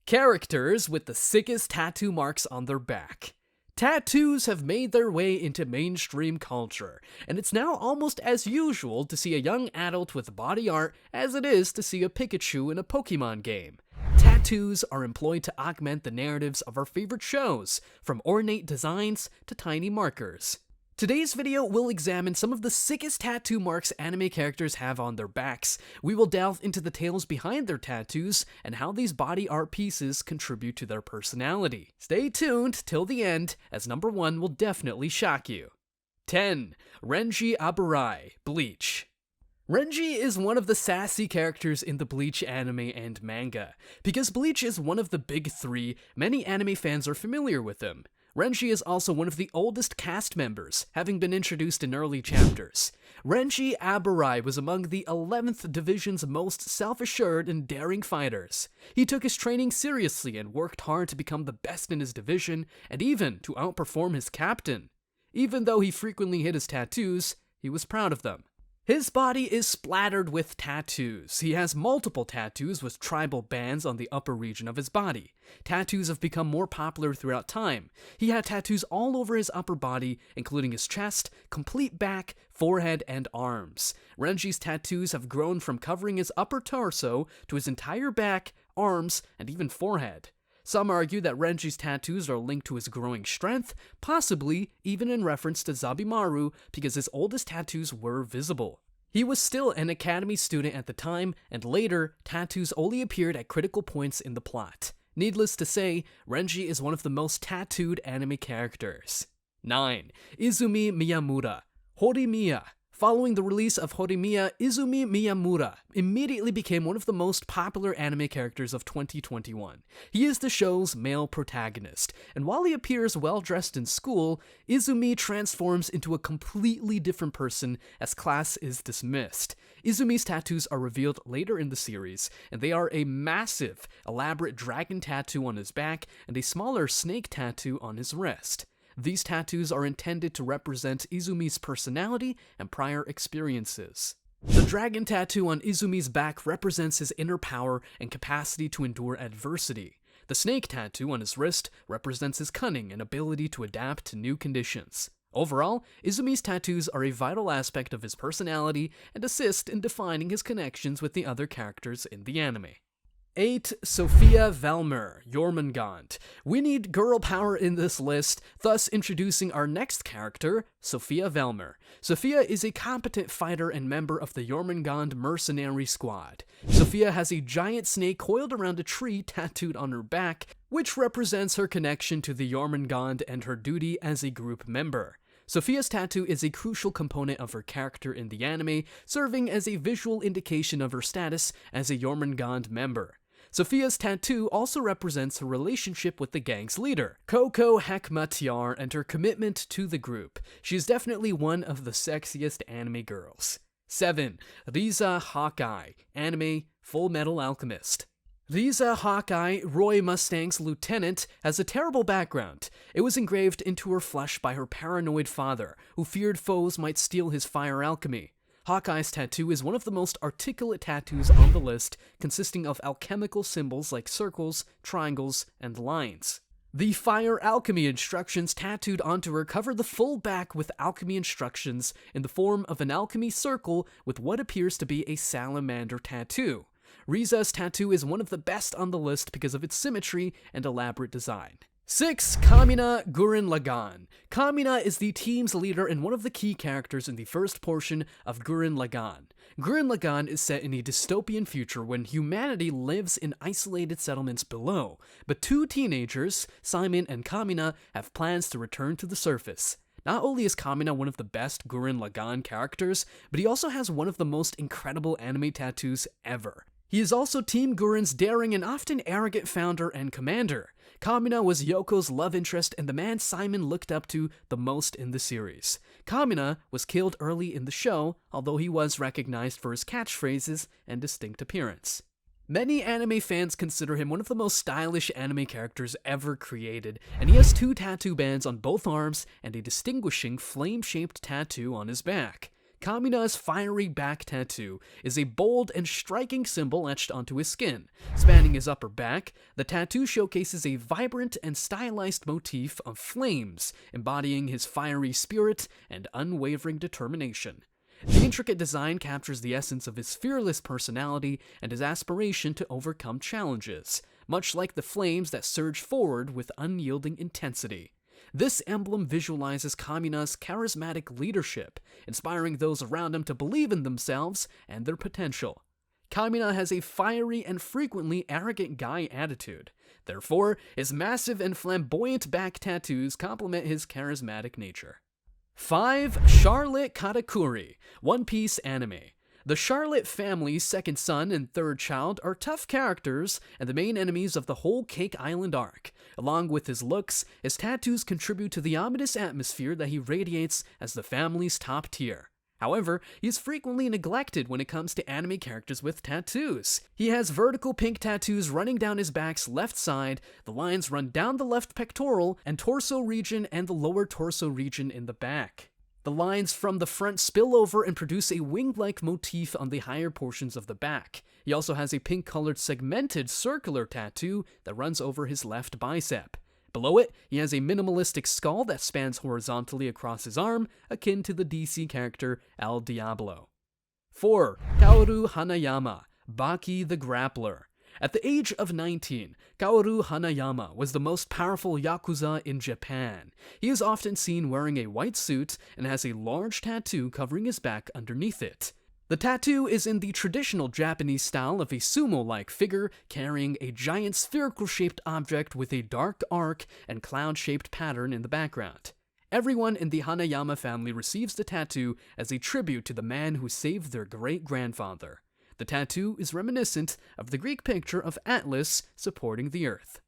Characters with the sickest tattoo marks on their back. Tattoos have made their way into mainstream culture, and it's now almost as usual to see a young adult with body art as it is to see a Pikachu in a Pokémon game. Tattoos are employed to augment the narratives of our favorite shows, from ornate designs to tiny markers. Today's video will examine some of the sickest tattoo marks anime characters have on their backs. We will delve into the tales behind their tattoos and how these body art pieces contribute to their personality. Stay tuned till the end, as number 1 will definitely shock you. 10. Renji Aburai, Bleach. Renji is one of the sassy characters in the Bleach anime and manga. Because Bleach is one of the big 3, many anime fans are familiar with him. Renji is also one of the oldest cast members, having been introduced in early chapters. Renji Aburai was among the 11th Division's most self-assured and daring fighters. He took his training seriously and worked hard to become the best in his division, and even to outperform his captain. Even though he frequently hid his tattoos, he was proud of them. His body is splattered with tattoos. He has multiple tattoos with tribal bands on the upper region of his body. Tattoos have become more popular throughout time. He had tattoos all over his upper body, including his chest, complete back, forehead, and arms. Renji's tattoos have grown from covering his upper torso to his entire back, arms, and even forehead. Some argue that Renji's tattoos are linked to his growing strength, possibly even in reference to Zabimaru, because his oldest tattoos were visible. He was still an academy student at the time, and later, tattoos only appeared at critical points in the plot. Needless to say, Renji is one of the most tattooed anime characters. 9. Izumi Miyamura, Horimiya. Following the release of Horimiya, Izumi Miyamura immediately became one of the most popular anime characters of 2021. He is the show's male protagonist, and while he appears well-dressed in school, Izumi transforms into a completely different person as class is dismissed. Izumi's tattoos are revealed later in the series, and they are a massive, elaborate dragon tattoo on his back and a smaller snake tattoo on his wrist. These tattoos are intended to represent Izumi's personality and prior experiences. The dragon tattoo on Izumi's back represents his inner power and capacity to endure adversity. The snake tattoo on his wrist represents his cunning and ability to adapt to new conditions. Overall, Izumi's tattoos are a vital aspect of his personality and assist in defining his connections with the other characters in the anime. 8. Sophia Volmer, Jormungand. We need girl power in this list, thus introducing our next character, Sophia Volmer. Sophia is a competent fighter and member of the Jormungand mercenary squad. Sophia has a giant snake coiled around a tree tattooed on her back, which represents her connection to the Jormungand and her duty as a group member. Sophia's tattoo is a crucial component of her character in the anime, serving as a visual indication of her status as a Jormungand member. Sophia's tattoo also represents her relationship with the gang's leader, Koko Hekmatyar, and her commitment to the group. She is definitely one of the sexiest anime girls. 7. Thea Hawkeye, anime Full Metal Alchemist. Thea Hawkeye, Roy Mustang's lieutenant, has a terrible background. It was engraved into her flesh by her paranoid father, who feared foes might steal his fire alchemy. Hawkeye's tattoo is one of the most articulate tattoos on the list, consisting of alchemical symbols like circles, triangles, and lines. The fire alchemy instructions tattooed onto her cover the full back with alchemy instructions in the form of an alchemy circle with what appears to be a salamander tattoo. Riza's tattoo is one of the best on the list because of its symmetry and elaborate design. 6. Kamina Guran Lagan. Kamina is the team's leader and one of the key characters in the first portion of Guran Lagan. Guran Lagan is set in a dystopian future when humanity lives in isolated settlements below, but 2 teenagers, Simon and Kamina, have plans to return to the surface. Not only is Kamina one of the best Guran Lagan characters, but he also has one of the most incredible anime tattoos ever. He is also Team Guran's daring and often arrogant founder and commander. Kamina was Yoko's love interest and the man Simon looked up to the most in the series. Kamina was killed early in the show, although he was recognized for his catchphrases and distinct appearance. Many anime fans consider him one of the most stylish anime characters ever created, and he has 2 tattoo bands on both arms and a distinguishing flame-shaped tattoo on his back. Kamina's fiery back tattoo is a bold and striking symbol etched onto his skin. Spanning his upper back, the tattoo showcases a vibrant and stylized motif of flames, embodying his fiery spirit and unwavering determination. The intricate design captures the essence of his fearless personality and his aspiration to overcome challenges, much like the flames that surge forward with unyielding intensity. This emblem visualizes Kamina's charismatic leadership, inspiring those around him to believe in themselves and their potential. Kamina has a fiery and frequently arrogant guy attitude. Therefore, his massive and flamboyant back tattoos complement his charismatic nature. 5. Charlotte Katakuri, One Piece anime. The Charlotte family's second son and third child are tough characters and the main enemies of the whole Cake Island arc. Along with his looks, his tattoos contribute to the ominous atmosphere that he radiates as the family's top tier. However, he is frequently neglected when it comes to anime characters with tattoos. He has vertical pink tattoos running down his back's left side, the lines run down the left pectoral and torso region and the lower torso region in the back. The lines from the front spill over and produce a wing-like motif on the higher portions of the back. He also has a pink-colored segmented circular tattoo that runs over his left bicep. Below it, he has a minimalistic skull that spans horizontally across his arm, akin to the DC character El Diablo. 4. Kagura Hanayama, Baki the Grappler. At the age of 19, Kagura Hanayama was the most powerful Yakuza in Japan. He is often seen wearing a white suit and has a large tattoo covering his back underneath it. The tattoo is in the traditional Japanese style of a sumo-like figure carrying a giant spherical-shaped object with a dark arc and cloud-shaped pattern in the background. Everyone in the Hanayama family receives the tattoo as a tribute to the man who saved their great-grandfather. The tattoo is reminiscent of the Greek picture of Atlas supporting the earth.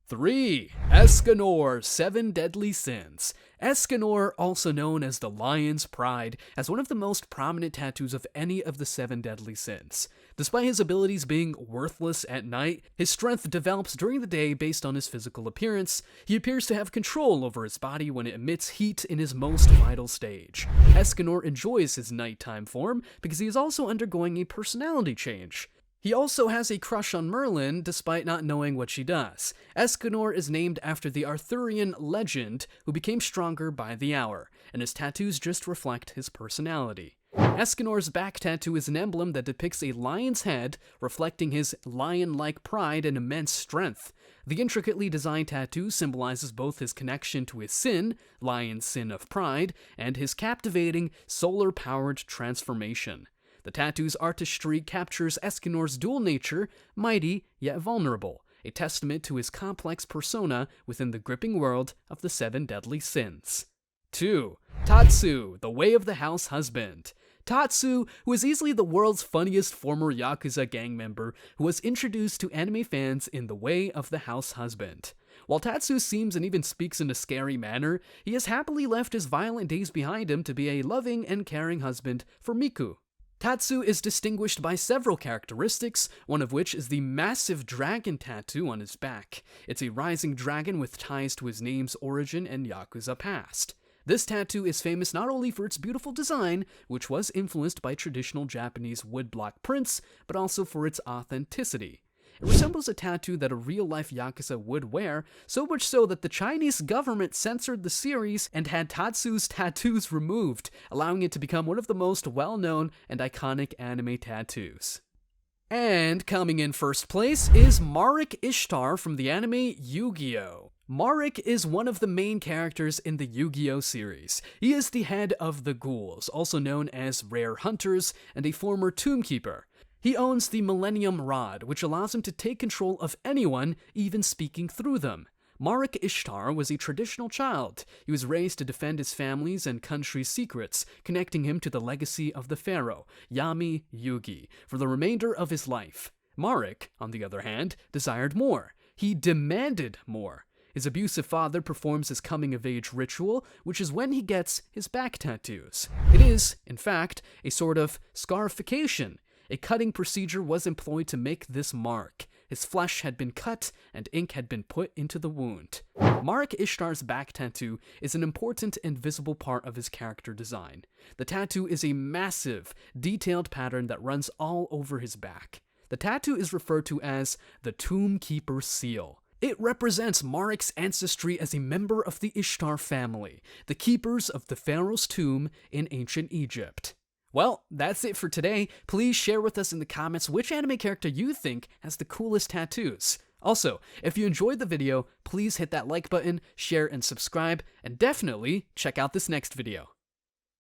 3. Escanor, Seven Deadly Sins. Escanor, also known as the Lion's Pride, has one of the most prominent tattoos of any of the Seven Deadly Sins. Despite his abilities being worthless at night, his strength develops during the day based on his physical appearance. He appears to have control over his body when it emits heat in his most vital stage. Escanor enjoys his nighttime form because he is also undergoing a personality change. He also has a crush on Merlin, despite not knowing what she does. Escanor is named after the Arthurian legend, who became stronger by the hour, and his tattoos just reflect his personality. Escanor's back tattoo is an emblem that depicts a lion's head, reflecting his lion-like pride and immense strength. The intricately designed tattoo symbolizes both his connection to his sin, lion's sin of pride, and his captivating, solar-powered transformation. The tattoo's artistry captures Escanor's dual nature, mighty yet vulnerable, a testament to his complex persona within the gripping world of the Seven Deadly Sins. 2. Tatsu, the Way of the House Husband. Tatsu, who is easily the world's funniest former Yakuza gang member, who was introduced to anime fans in The Way of the House Husband. While Tatsu seems and even speaks in a scary manner, he has happily left his violent days behind him to be a loving and caring husband for Miku. Tatsu is distinguished by several characteristics, one of which is the massive dragon tattoo on his back. It's a rising dragon with ties to his name's origin and Yakuza past. This tattoo is famous not only for its beautiful design, which was influenced by traditional Japanese woodblock prints, but also for its authenticity. It resembles a tattoo that a real-life Yakuza would wear, so much so that the Chinese government censored the series and had Tatsu's tattoos removed, allowing it to become one of the most well-known and iconic anime tattoos. And coming in first place is Marik Ishtar from the anime Yu-Gi-Oh! Marik is one of the main characters in the Yu-Gi-Oh! Series. He is the head of the Ghouls, also known as Rare Hunters, and a former Tomb Keeper. He owns the Millennium Rod, which allows him to take control of anyone, even speaking through them. Marik Ishtar was a traditional child. He was raised to defend his family's and country's secrets, connecting him to the legacy of the pharaoh, Yami Yugi, for the remainder of his life. Marik, on the other hand, desired more. He demanded more. His abusive father performs his coming-of-age ritual, which is when he gets his back tattoos. It is, in fact, a sort of scarification. A cutting procedure was employed to make this mark. His flesh had been cut, and ink had been put into the wound. Marek Ishtar's back tattoo is an important and visible part of his character design. The tattoo is a massive, detailed pattern that runs all over his back. The tattoo is referred to as the Tomb Keeper Seal. It represents Marek's ancestry as a member of the Ishtar family, the keepers of the pharaoh's tomb in ancient Egypt. Well, that's it for today. Please share with us in the comments which anime character you think has the coolest tattoos. Also, if you enjoyed the video, please hit that like button, share and subscribe, and definitely check out this next video.